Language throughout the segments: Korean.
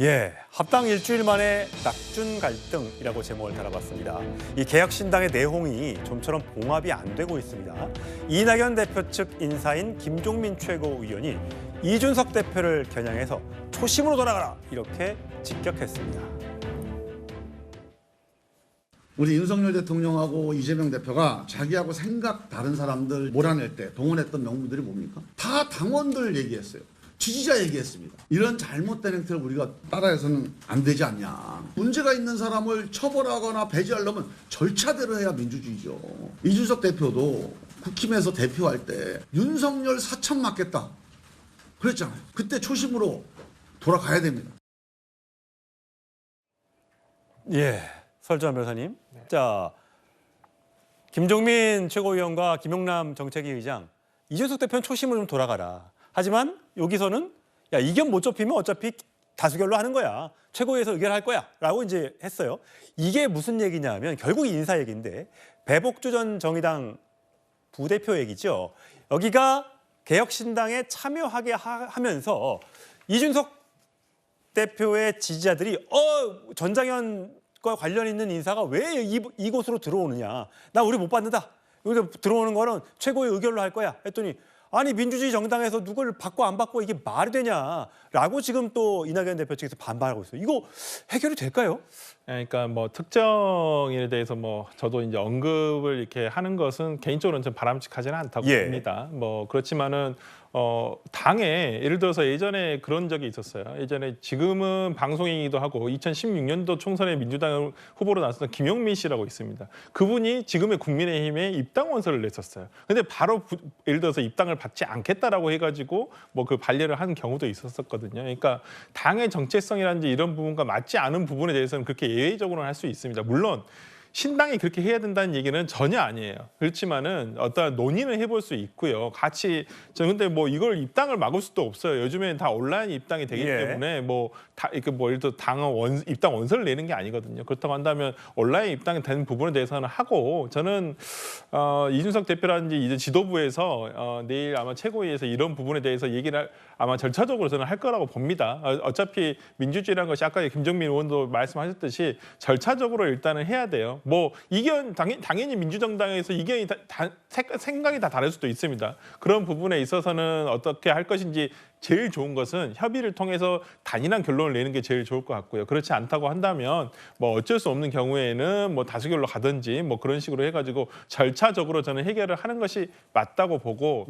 예, 합당 일주일 만에 낙준 갈등이라고 제목을 달아봤습니다. 이 개혁신당의 내홍이 좀처럼 봉합이 안 되고 있습니다. 이낙연 대표 측 인사인 김종민 최고위원이 이준석 대표를 겨냥해서 초심으로 돌아가라 이렇게 직격했습니다. 우리 윤석열 대통령하고 이재명 대표가 자기하고 생각 다른 사람들 몰아낼 때 동원했던 명분들이 뭡니까? 다 당원들 얘기했어요. 지지자 얘기했습니다. 이런 잘못된 행태를 우리가 따라해서는 안 되지 않냐. 문제가 있는 사람을 처벌하거나 배제하려면 절차대로 해야 민주주의죠. 이준석 대표도 국힘에서 대표할 때 윤석열 사천 맞겠다 그랬잖아요. 그때 초심으로 돌아가야 됩니다. 예, 설주환 변호사님. 자, 김종민 최고위원과 김용남 정책위 의장, 이준석 대표는 초심으로 좀 돌아가라. 하지만 여기서는 야, 이견 못 좁히면 어차피 다수결로 하는 거야. 최고위에서 의결할 거야. 라고 이제 했어요. 이게 무슨 얘기냐면 결국 인사 얘기인데 배복주 전 정의당 부대표 얘기죠. 여기가 개혁신당에 참여하게 하면서 이준석 대표의 지지자들이 전장현과 관련 있는 인사가 왜 이곳으로 들어오느냐. 나 우리 못 받는다. 여기 들어오는 거는 최고의 의결로 할 거야. 했더니 아니 민주주의 정당에서 누구를 받고 안 받고 이게 말이 되냐라고 지금 또 이낙연 대표 측에서 반발하고 있어요. 이거 해결이 될까요? 그러니까 뭐 특정인에 대해서 뭐 저도 이제 언급을 이렇게 하는 것은 개인적으로는 좀 바람직하지는 않다고 봅니다. 뭐 그렇지만은 당에 예를 들어서 예전에 그런 적이 있었어요. 예전에 지금은 방송인이기도 하고 2016년도 총선에 민주당 후보로 나섰던 김용민 씨라고 있습니다. 그분이 지금의 국민의힘에 입당 원서를 냈었어요. 근데 바로 예를 들어서 입당을 받지 않겠다라고 해가지고 뭐 그 반려를 한 경우도 있었거든요. 그러니까 당의 정체성이라든지 이런 부분과 맞지 않은 부분에 대해서는 그렇게 예외적으로는 할 수 있습니다. 물론 신당이 그렇게 해야 된다는 얘기는 전혀 아니에요. 그렇지만은 어떤 논의는 해볼 수 있고요. 같이 근데 뭐 이걸 입당을 막을 수도 없어요. 요즘에는 다 온라인 입당이 되기 때문에 뭐 다 이렇게 뭐 예를 들어 입당 원서를 내는 게 아니거든요. 그렇다고 한다면 온라인 입당이 되는 부분에 대해서는 하고 저는 이준석 대표라든지 이제 지도부에서 내일 아마 최고위에서 이런 부분에 대해서 얘기를 아마 절차적으로 저는 할 거라고 봅니다. 어차피 민주주의라는 것이 아까 김종민 의원도 말씀하셨듯이 절차적으로 일단은 해야 돼요. 뭐 이견 당연히 민주정당에서 이견이 생각이 다 다를 수도 있습니다. 그런 부분에 있어서는 어떻게 할 것인지 제일 좋은 것은 협의를 통해서 단일한 결론을 내는 게 제일 좋을 것 같고요. 그렇지 않다고 한다면 뭐 어쩔 수 없는 경우에는 뭐 다수결로 가든지 뭐 그런 식으로 해가지고 절차적으로 저는 해결을 하는 것이 맞다고 보고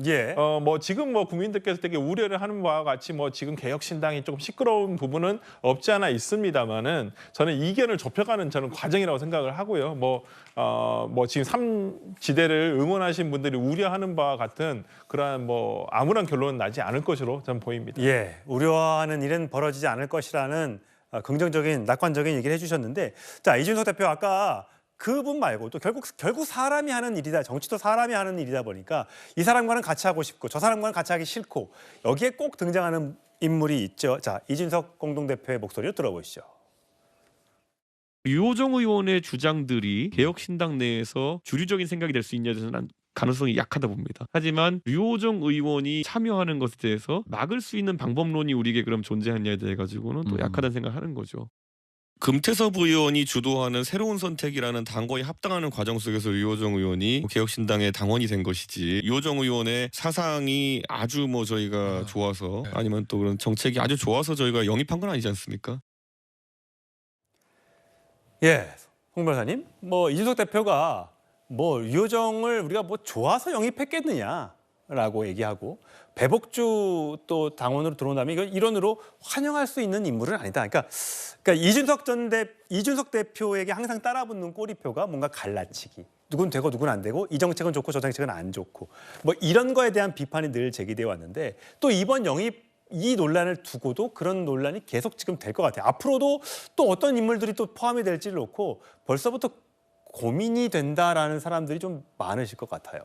뭐 지금 뭐 국민들께서 되게 우려를 하는 바와 같이 뭐 지금 개혁신당이 조금 시끄러운 부분은 없지 않아 있습니다만은 저는 이견을 좁혀가는 저는 과정이라고 생각을 하고요. 뭐 지금 3지대를 응원하신 분들이 우려하는 바와 같은 그러한 뭐 아무런 결론은 나지 않을 것으로 저는 보입니다. 예, 우려하는 일은 벌어지지 않을 것이라는 긍정적인 낙관적인 얘기를 해주셨는데, 자 이준석 대표 아까 그분 말고 또 결국 사람이 하는 일이다. 정치도 사람이 하는 일이다 보니까 이 사람과는 같이 하고 싶고 저 사람과는 같이 하기 싫고 여기에 꼭 등장하는 인물이 있죠. 자 이준석 공동대표의 목소리를 들어보시죠. 류호정 의원의 주장들이 개혁신당 내에서 주류적인 생각이 될 수 있냐에 대해서는 가능성이 약하다 봅니다. 하지만 류호정 의원이 참여하는 것에 대해서 막을 수 있는 방법론이 우리에게 그럼 존재하냐에 대해 가지고는 또 약하다는 생각을 하는 거죠. 금태섭 의원이 주도하는 새로운 선택이라는 당과에 합당하는 과정 속에서 류호정 의원이 개혁신당의 당원이 된 것이지 류호정 의원의 사상이 아주 뭐 저희가 좋아서 아니면 또 그런 정책이 아주 좋아서 저희가 영입한 건 아니지 않습니까? 예, 홍 변호사님, 뭐 이준석 대표가 뭐 류호정을 우리가 뭐 좋아서 영입했겠느냐라고 얘기하고 배복주 또 당원으로 들어온다면 이건 일원으로 환영할 수 있는 인물은 아니다. 그러니까 이준석 대표에게 항상 따라붙는 꼬리표가 뭔가 갈라치기. 누군 되고 누군 안 되고 이 정책은 좋고 저 정책은 안 좋고 뭐 이런 거에 대한 비판이 늘 제기되어 왔는데 또 이번 영입 이 논란을 두고도 그런 논란이 계속 지금 될 것 같아요. 앞으로도 또 어떤 인물들이 또 포함이 될지를 놓고 벌써부터 고민이 된다라는 사람들이 좀 많으실 것 같아요.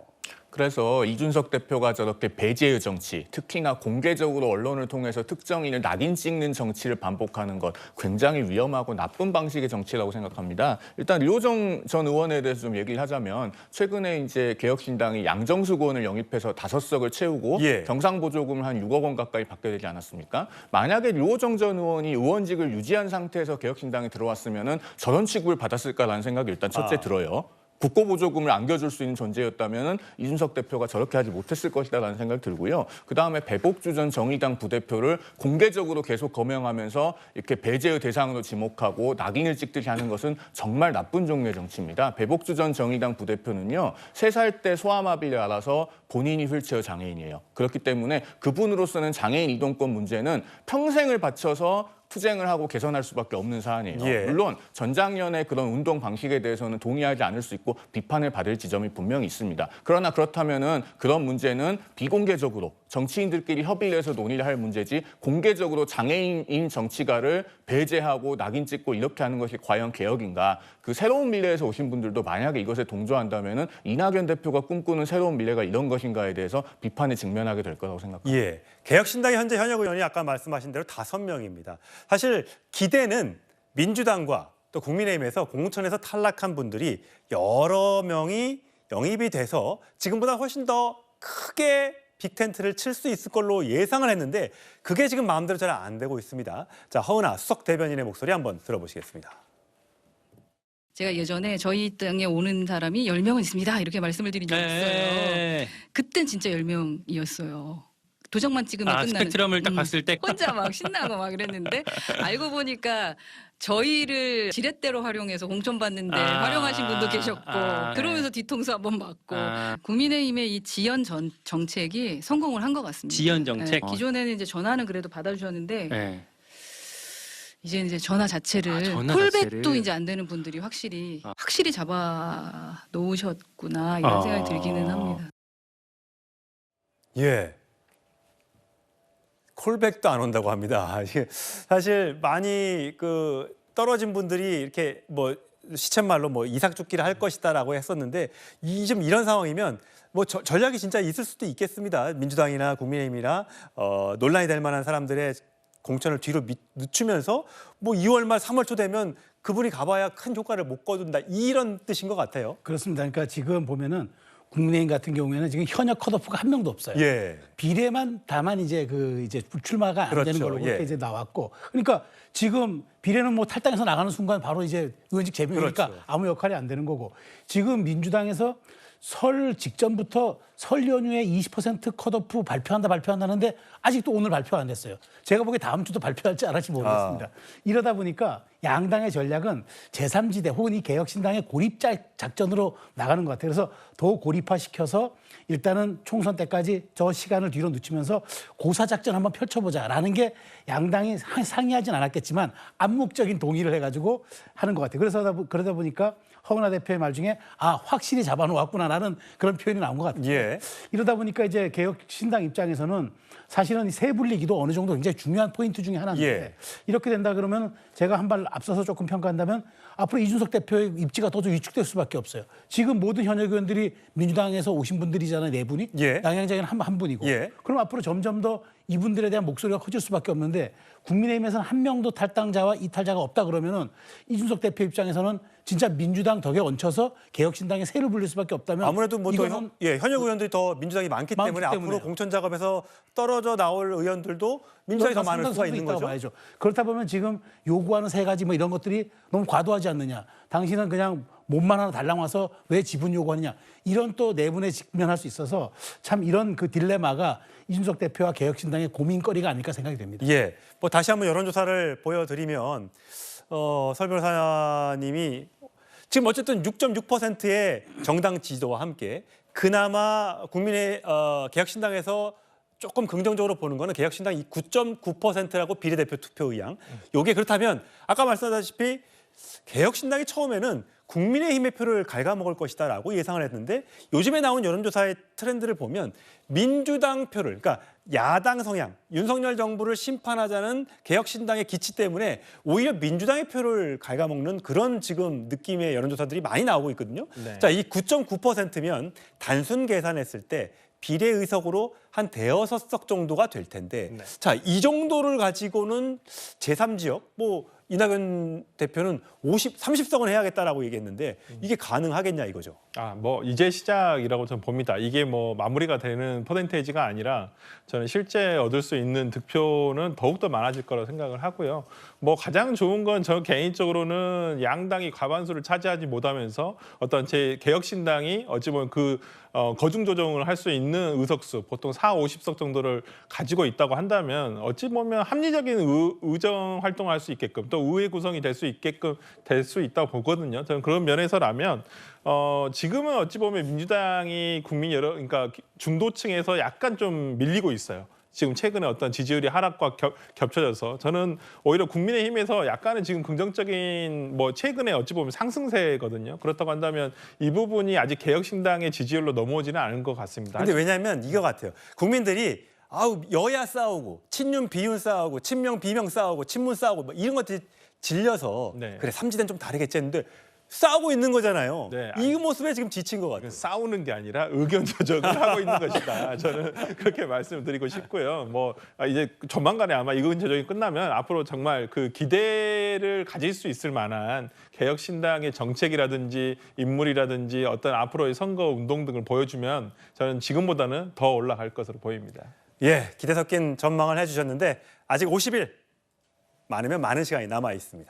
그래서 이준석 대표가 저렇게 배제의 정치, 특히나 공개적으로 언론을 통해서 특정인을 낙인 찍는 정치를 반복하는 것 굉장히 위험하고 나쁜 방식의 정치라고 생각합니다. 일단 류호정 전 의원에 대해서 좀 얘기를 하자면 최근에 이제 개혁신당이 양정숙 의원을 영입해서 5석을 채우고 예. 경상보조금을 한 6억 원 가까이 받게 되지 않았습니까? 만약에 류호정 전 의원이 의원직을 유지한 상태에서 개혁신당에 들어왔으면은 저런 취급을 받았을까라는 생각이 일단 첫째 들어요. 국고보조금을 안겨줄 수 있는 존재였다면 이준석 대표가 저렇게 하지 못했을 것이다라는 생각이 들고요. 그다음에 배복주 전 정의당 부대표를 공개적으로 계속 거명하면서 이렇게 배제의 대상으로 지목하고 낙인을 찍듯이 하는 것은 정말 나쁜 종류의 정치입니다. 배복주 전 정의당 부대표는요. 3살 때 소아마비를 알아서 본인이 휠체어 장애인이에요. 그렇기 때문에 그분으로서는 장애인 이동권 문제는 평생을 바쳐서 투쟁을 하고 개선할 수밖에 없는 사안이에요. 예. 물론 전작년의 그런 운동 방식에 대해서는 동의하지 않을 수 있고 비판을 받을 지점이 분명히 있습니다. 그러나 그렇다면은 그런 문제는 비공개적으로 정치인들끼리 협의를 해서 논의를 할 문제지 공개적으로 장애인인 정치가를 배제하고 낙인 찍고 이렇게 하는 것이 과연 개혁인가? 그 새로운 미래에서 오신 분들도 만약에 이것에 동조한다면은 이낙연 대표가 꿈꾸는 새로운 미래가 이런 것인가에 대해서 비판에 직면하게 될 거라고 생각합니다. 예. 개혁신당의 현재 현역 의원이 아까 말씀하신 대로 5명입니다. 사실 기대는 민주당과 또 국민의힘에서 공천에서 탈락한 분들이 여러 명이 영입이 돼서 지금보다 훨씬 더 크게 빅텐트를 칠 수 있을 걸로 예상을 했는데 그게 지금 마음대로 잘 안 되고 있습니다. 자, 허은하 수석 대변인의 목소리 한번 들어보시겠습니다. 제가 예전에 저희 땅에 오는 사람이 10명은 있습니다. 이렇게 말씀을 드린 적이 있어요. 그땐 진짜 10명이었어요. 도장만 찍으면 끝나는. 스펙트럼을 딱 봤을 때 혼자 막 신나고 막 그랬는데 알고 보니까 저희를 지렛대로 활용해서 공천받는데 활용하신 분도 계셨고 그러면서 뒤통수 한번 맞고 국민의힘의 이 지연 정책이 성공을 한 것 같습니다. 지연 정책? 네, 기존에는 이제 전화는 그래도 받아주셨는데 네. 이제 전화 자체를 전화 콜백도 자체를. 이제 안 되는 분들이 확실히 잡아 놓으셨구나 이런 생각이 들기는 합니다. 예. 콜백도 안 온다고 합니다. 이게 사실 많이 그 떨어진 분들이 이렇게 뭐 시쳇말로 뭐 이삭 죽기를 할 것이다라고 했었는데 좀 이런 상황이면 뭐 전략이 진짜 있을 수도 있겠습니다. 민주당이나 국민의힘이나 논란이 될 만한 사람들의 공천을 뒤로 늦추면서 뭐 2월 말 3월 초 되면 그분이 가봐야 큰 효과를 못 거둔다 이런 뜻인 것 같아요. 그렇습니다. 그러니까 지금 보면은 국민의힘 같은 경우에는 지금 현역 컷오프가 한 명도 없어요. 예. 비례만 다만 이제 이제 출마가 안 그렇죠. 되는 걸로 그렇게 예. 이제 나왔고, 그러니까 지금 비례는 뭐 탈당해서 나가는 순간 바로 이제 의원직 제명이니까 그렇죠. 아무 역할이 안 되는 거고, 지금 민주당에서 설 직전부터 설 연휴에 20% 컷오프 발표한다는데 아직도 오늘 발표 안 됐어요. 제가 보기에 다음 주도 발표할지 안 할지 모르겠습니다. 이러다 보니까 양당의 전략은 제3지대 혹은 이 개혁신당의 고립 작전으로 나가는 것 같아요. 그래서 더 고립화시켜서 일단은 총선 때까지 저 시간을 뒤로 늦추면서 고사작전 한번 펼쳐보자라는 게 양당이 상의하진 않았겠지만 암묵적인 동의를 해가지고 하는 것 같아요. 그러다 보니까 허은하 대표의 말 중에 확실히 잡아놓았구나라는 그런 표현이 나온 것 같아요. 예. 이러다 보니까 이제 개혁신당 입장에서는 사실은 이 세 분리기도 어느 정도 굉장히 중요한 포인트 중에 하나인데 예. 이렇게 된다 그러면 제가 한 발 앞서서 조금 평가한다면 앞으로 이준석 대표의 입지가 더 위축될 수밖에 없어요. 지금 모든 현역 의원들이 민주당에서 오신 분들이잖아요. 4분이. 예. 양양장에는 한 분이고. 예. 그럼 앞으로 점점 더 이분들에 대한 목소리가 커질 수밖에 없는데 국민의힘에서는 한 명도 탈당자와 이탈자가 없다 그러면은 이준석 대표 입장에서는 진짜 민주당 덕에 얹혀서 개혁신당에 새를 불릴 수밖에 없다면 아무래도 뭐 더 이거는 현역 의원들이 더 민주당이 많기 때문에 앞으로 때문에요. 공천 작업에서 떨어져 나올 의원들도 민주당이 더 많을 수가 있는 거죠. 봐야죠. 그렇다 보면 지금 요구하는 3가지 뭐 이런 것들이 너무 과도하지 않느냐. 당신은 그냥 몸만 하나 달랑 와서 왜 지분 요구하느냐. 이런 또 내분에 직면할 수 있어서 참 이런 그 딜레마가 이준석 대표와 개혁신당의 고민거리가 아닐까 생각이 됩니다. 예. 뭐 다시 한번 여론조사를 보여드리면 설 변호사님이 지금 어쨌든 6.6%의 정당 지지도와 함께 그나마 국민의 개혁신당에서 조금 긍정적으로 보는 거는 개혁신당 9.9%라고 비례대표 투표 의향. 이게 그렇다면 아까 말씀하셨다시피 개혁신당이 처음에는 국민의힘의 표를 갉아먹을 것이다라고 예상을 했는데 요즘에 나온 여론조사의 트렌드를 보면 민주당 표를, 그러니까 야당 성향, 윤석열 정부를 심판하자는 개혁신당의 기치 때문에 오히려 민주당의 표를 갉아먹는 그런 지금 느낌의 여론조사들이 많이 나오고 있거든요. 네. 자, 이 9.9%면 단순 계산했을 때 비례의석으로 한 대여섯 석 정도가 될 텐데, 네. 자, 이 정도를 가지고는 제3지역, 뭐 이낙연 대표는 30석은 해야겠다라고 얘기했는데 이게 가능하겠냐 이거죠. 뭐 이제 시작이라고 저는 봅니다. 이게 뭐 마무리가 되는 퍼센테이지가 아니라 저는 실제 얻을 수 있는 득표는 더욱더 많아질 거라고 생각을 하고요. 뭐 가장 좋은 건 저 개인적으로는 양당이 과반수를 차지하지 못하면서 어떤 제 개혁신당이 어찌 보면 그 거중 조정을 할 수 있는 의석수 보통 50석 정도를 가지고 있다고 한다면 어찌 보면 합리적인 의정 활동을 할 수 있게끔 또 의회 구성이 될 수 있게끔 될 수 있다고 보거든요. 저는 그런 면에서라면 지금은 어찌 보면 민주당이 그러니까 중도층에서 약간 좀 밀리고 있어요. 지금 최근에 어떤 지지율이 하락과 겹쳐져서 저는 오히려 국민의힘에서 약간은 지금 긍정적인 뭐 최근에 어찌 보면 상승세거든요. 그렇다고 한다면 이 부분이 아직 개혁신당의 지지율로 넘어오지는 않은 것 같습니다. 근데 왜냐하면 이거 같아요. 국민들이 여야 싸우고 친윤 비윤 싸우고 친명 비명 싸우고 친문 싸우고 뭐 이런 것들이 질려서 네. 그래 삼지대는 좀 다르겠지 했는데 싸우고 있는 거잖아요. 네. 이 모습에 지금 지친 것 같아요. 싸우는 게 아니라 의견 조정을 하고 있는 것이다. 저는 그렇게 말씀드리고 싶고요. 뭐 이제 조만간에 아마 의견 조정이 끝나면 앞으로 정말 그 기대를 가질 수 있을 만한 개혁신당의 정책이라든지 인물이라든지 어떤 앞으로의 선거 운동 등을 보여주면 저는 지금보다는 더 올라갈 것으로 보입니다. 예, 기대 섞인 전망을 해주셨는데 아직 50일 많으면 많은 시간이 남아 있습니다.